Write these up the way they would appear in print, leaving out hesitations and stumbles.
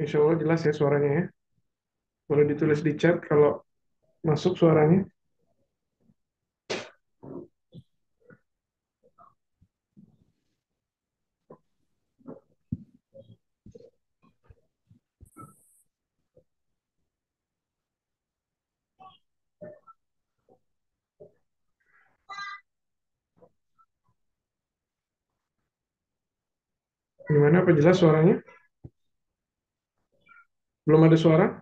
Insya Allah jelas ya suaranya ya. Boleh ditulis di chat kalau masuk suaranya. Gimana? Apa jelas suaranya? Belum ada suara?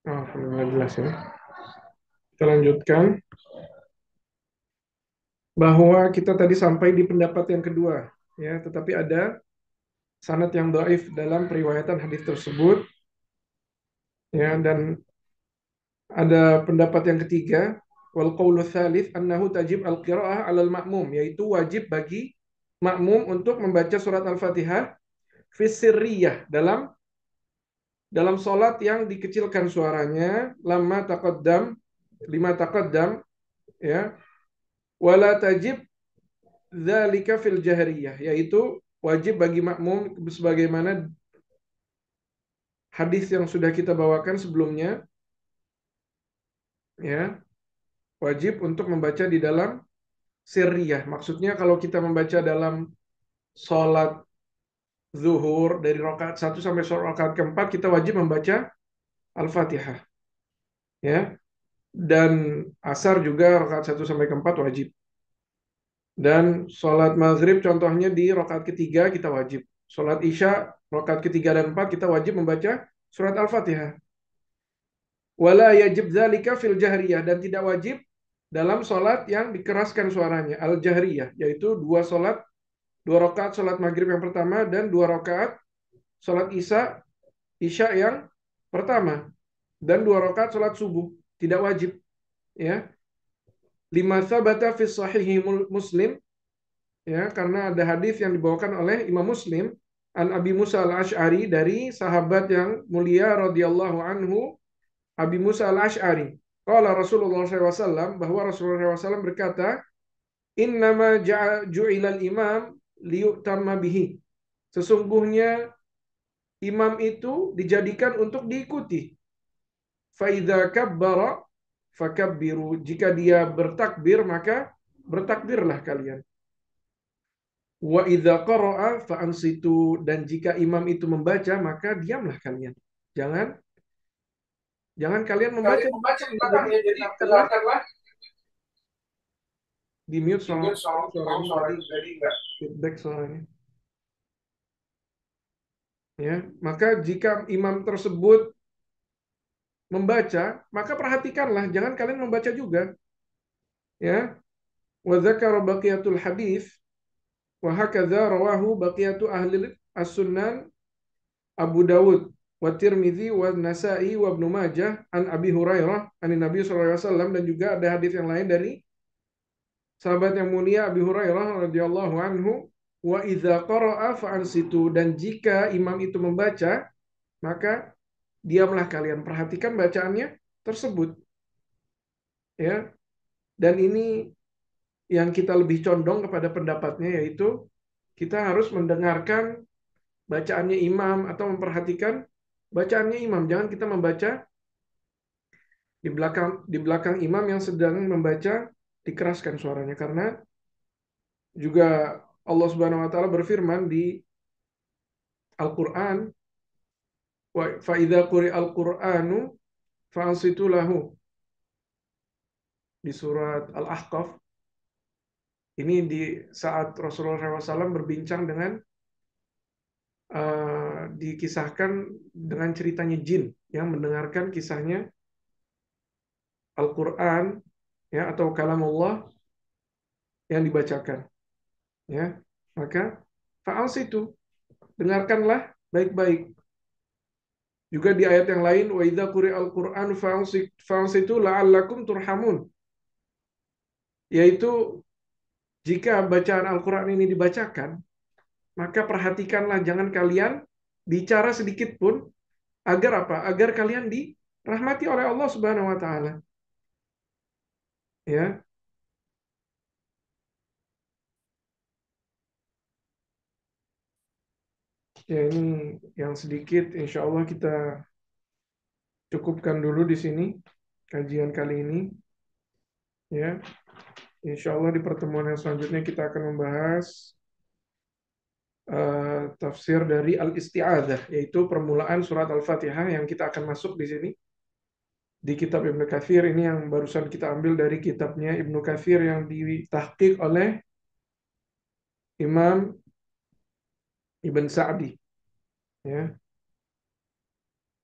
Oh, belum jelas ya. Kita lanjutkan bahwa kita tadi sampai di pendapat yang kedua, ya. Tetapi ada sanad yang dhaif dalam periwayatan hadis tersebut, ya. Dan ada pendapat yang ketiga, wal qaulu tsalits annahu tajib al-qiraah 'alal ma'mum, yaitu wajib bagi makmum untuk membaca surat Al-Fatihah fi sirriyah dalam salat yang dikecilkan suaranya, lima taqaddam, ya, wala tajib dzalika fil jahriyah, yaitu wajib bagi makmum sebagaimana hadis yang sudah kita bawakan sebelumnya, ya, wajib untuk membaca di dalam sirriyah. Maksudnya kalau kita membaca dalam sholat zuhur dari rakaat 1 sampai rakaat keempat, kita wajib membaca Al-Fatihah, ya. Dan asar juga rakaat 1 sampai keempat wajib. Dan sholat maghrib contohnya di rakaat ketiga kita wajib. Sholat isya rakaat ketiga dan empat kita wajib membaca surat Al-Fatihah. Wala yajib dzalika fil jahriyah, dan tidak wajib dalam sholat yang dikeraskan suaranya, al-jahriyah, yaitu dua rakaat sholat maghrib yang pertama dan dua rakaat sholat isya yang pertama, dan dua rakaat sholat subuh tidak wajib, ya. Lima tsabata fi sahihi Muslim, ya, karena ada hadis yang dibawakan oleh Imam Muslim an Abi Musa al-Asy'ari, dari sahabat yang mulia radhiyallahu anhu, Abi Musa al-Asy'ari. Qala Rasulullah SAW, bahwa Rasulullah SAW berkata, innama ju'ilal imam liyu'tamma bihi. Sesungguhnya imam itu dijadikan untuk diikuti. Faidza kabbara fakabbiru. Jika dia bertakbir, maka bertakbirlah kalian. Wa idza qara'a fa ansitu, dan jika imam itu membaca maka diamlah kalian. Jangan jangan kalian membaca di belakang ya, jadi dengarkanlah. Di mute sama suaranya tadi, feedback suaranya. Ya, maka jika imam tersebut membaca, maka perhatikanlah, jangan kalian membaca juga. Ya, wa dzakara baqiyatul hadis wa hakadza rawahu baqiyatu ahli as-sunan Abu Dawud wa Tirmidzi wa Nasa'i wa Ibnu Majah an Abi Hurairah an Nabi sallallahu alaihi wasallam, dan juga ada hadis yang lain dari sahabat yang mulia Abi Hurairah radhiyallahu anhu, wa idza qara'a fa ansitu, dan jika imam itu membaca maka diamlah kalian, perhatikan bacaannya tersebut, ya. Dan ini yang kita lebih condong kepada pendapatnya, yaitu kita harus mendengarkan bacaannya imam atau memperhatikan bacaannya imam. Jangan kita membaca di belakang imam yang sedang membaca, dikeraskan suaranya, karena juga Allah Subhanahu wa taala berfirman di Al-Qur'an, wa fa idza quri'al Qur'anu fa'ansitu lahu, di surat Al-Ahqaf. Ini di saat Rasulullah SAW berbincang dengan dikisahkan dengan ceritanya jin yang mendengarkan kisahnya Al-Quran, ya, atau kalamullah yang dibacakan, ya. Maka fa'al situ, dengarkanlah baik-baik. Juga di ayat yang lain, wa idza quri'al Qur'an fa'al situ la'allakum turhamun, yaitu jika bacaan Al-Quran ini dibacakan, maka perhatikanlah, jangan kalian bicara sedikit pun, agar apa? Agar kalian dirahmati oleh Allah Subhanahu wa taala. Ya. Ya ini yang sedikit, insya Allah kita cukupkan dulu di sini kajian kali ini. Ya, insya Allah di pertemuan yang selanjutnya kita akan membahas tafsir dari Al-Isti'adzah, yaitu permulaan surat Al-Fatihah yang kita akan masuk di sini. Di kitab Ibnu Katsir ini yang barusan kita ambil dari kitabnya Ibnu Katsir yang ditahqiq oleh Imam Ibn Sa'di, ya,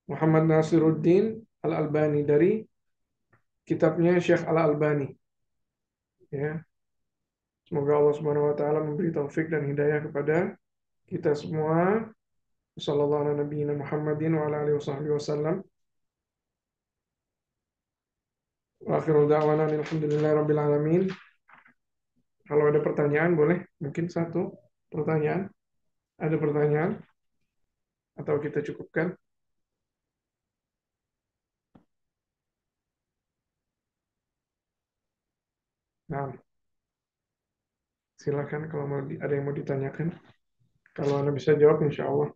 Muhammad Nasiruddin Al-Albani dari kitabnya Syekh Al-Albani, ya. Semoga Allah Subhanahu wa taala memberi taufik dan hidayah kepada kita semua. Sallallahu ala nabiyina Muhammadin wa ala alihi wasallam. Wa akhiru da'wana alhamdulillahi rabbil alamin. Kalau ada pertanyaan boleh, mungkin satu pertanyaan. Ada pertanyaan atau kita cukupkan? Nah, silakan kalau mau ada yang mau ditanyakan. Kalau Anda bisa jawab, insya Allah.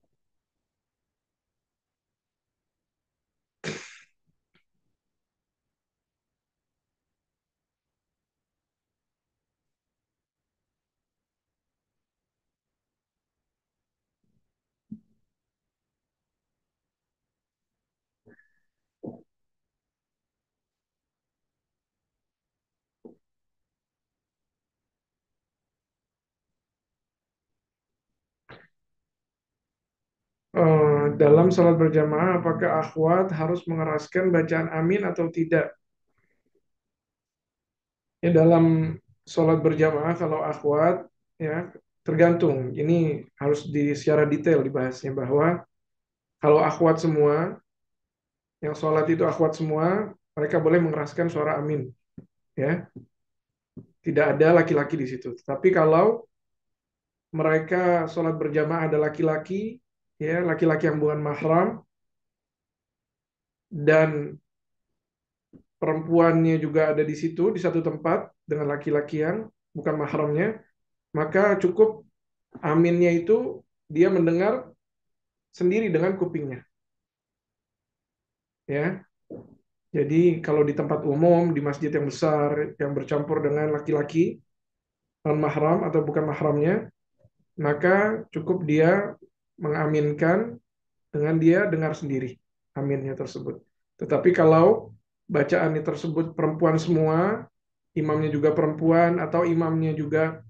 Dalam salat berjamaah, apakah akhwat harus mengeraskan bacaan amin atau tidak? Ya, dalam salat berjamaah kalau akhwat, ya tergantung. Ini harus secara detail dibahasnya bahwa kalau akhwat semua, yang sholat itu akhwat semua, mereka boleh mengeraskan suara amin. Ya, tidak ada laki-laki di situ. Tapi kalau mereka sholat berjamaah ada laki-laki, ya laki-laki yang bukan mahram dan perempuannya juga ada di situ di satu tempat dengan laki-laki yang bukan mahramnya, maka cukup aminnya itu dia mendengar sendiri dengan kupingnya. Ya, jadi kalau di tempat umum di masjid yang besar yang bercampur dengan laki-laki non mahram atau bukan mahramnya, maka cukup dia mengaminkan dengan dia dengar sendiri aminnya tersebut. Tetapi kalau bacaan tersebut perempuan semua, imamnya juga perempuan atau imamnya juga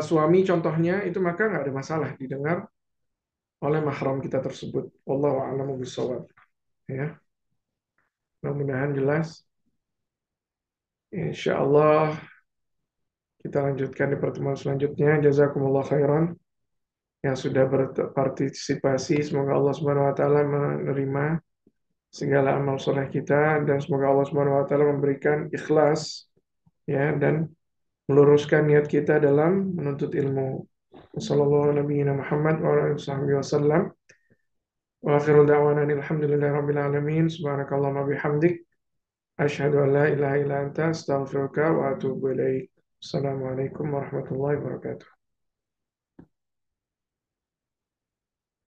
suami contohnya, itu maka nggak ada masalah didengar oleh mahram kita tersebut. Wallahu a'lamu bishawab. Ya, mudah-mudahan jelas. Insya Allah kita lanjutkan di pertemuan selanjutnya. Jazakumullah khairan yang sudah berpartisipasi. Semoga Allah Subhanahu wa taala menerima segala amal soleh kita dan semoga Allah Subhanahu wa taala memberikan ikhlas, ya, dan meluruskan niat kita dalam menuntut ilmu. Wassalamualaikum wa akhiru da'wana alhamdulillahi rabbil alamin. Subhanakallahumma bihamdik asyhadu an la ilaha illa anta astaghfiruka wa atubu ilaik. Assalamualaikum warahmatullahi wabarakatuh.